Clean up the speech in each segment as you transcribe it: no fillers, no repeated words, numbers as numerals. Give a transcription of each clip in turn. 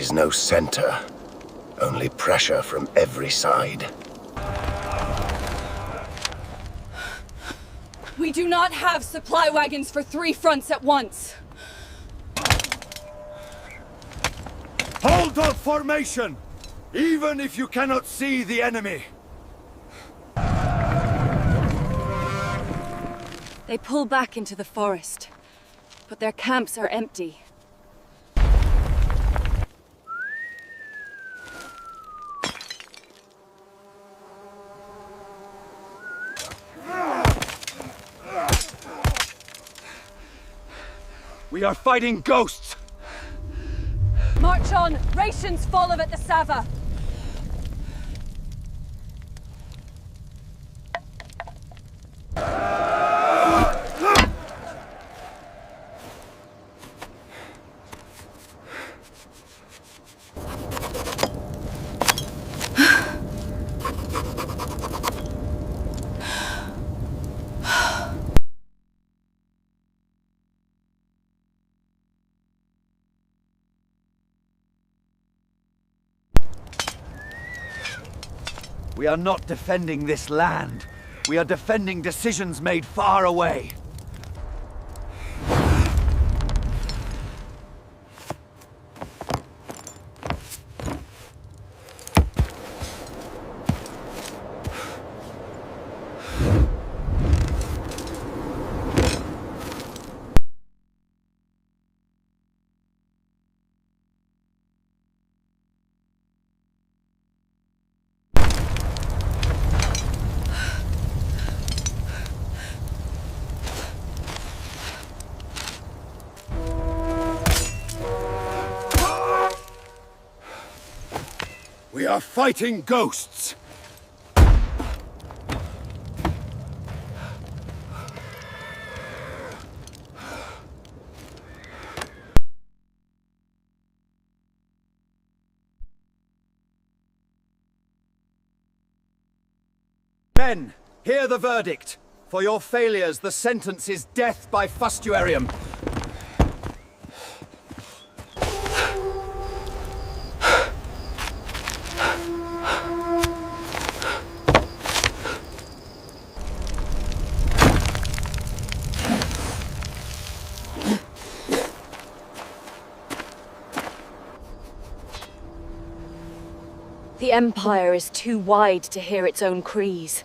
is no center, only pressure from every side. We do not have supply wagons for 3 fronts at once. Hold up formation! Even if you cannot see the enemy! They pull back into the forest, but their camps are empty. We are fighting ghosts! March on! Rations follow at the Sava! We are not defending this land. We are defending decisions made far away. We are fighting ghosts! Men, hear the verdict. For your failures, the sentence is death by fustuarium. The Empire is too wide to hear its own cries.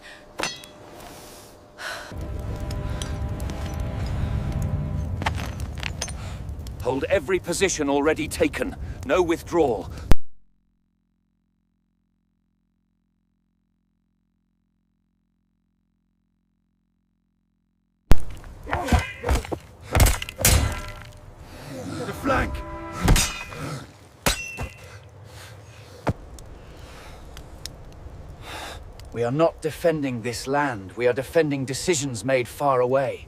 Hold every position already taken. No withdrawal. The flank! We are not defending this land. We are defending decisions made far away.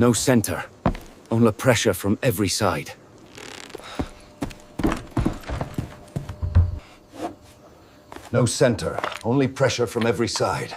No center. Only pressure from every side. No center. Only pressure from every side.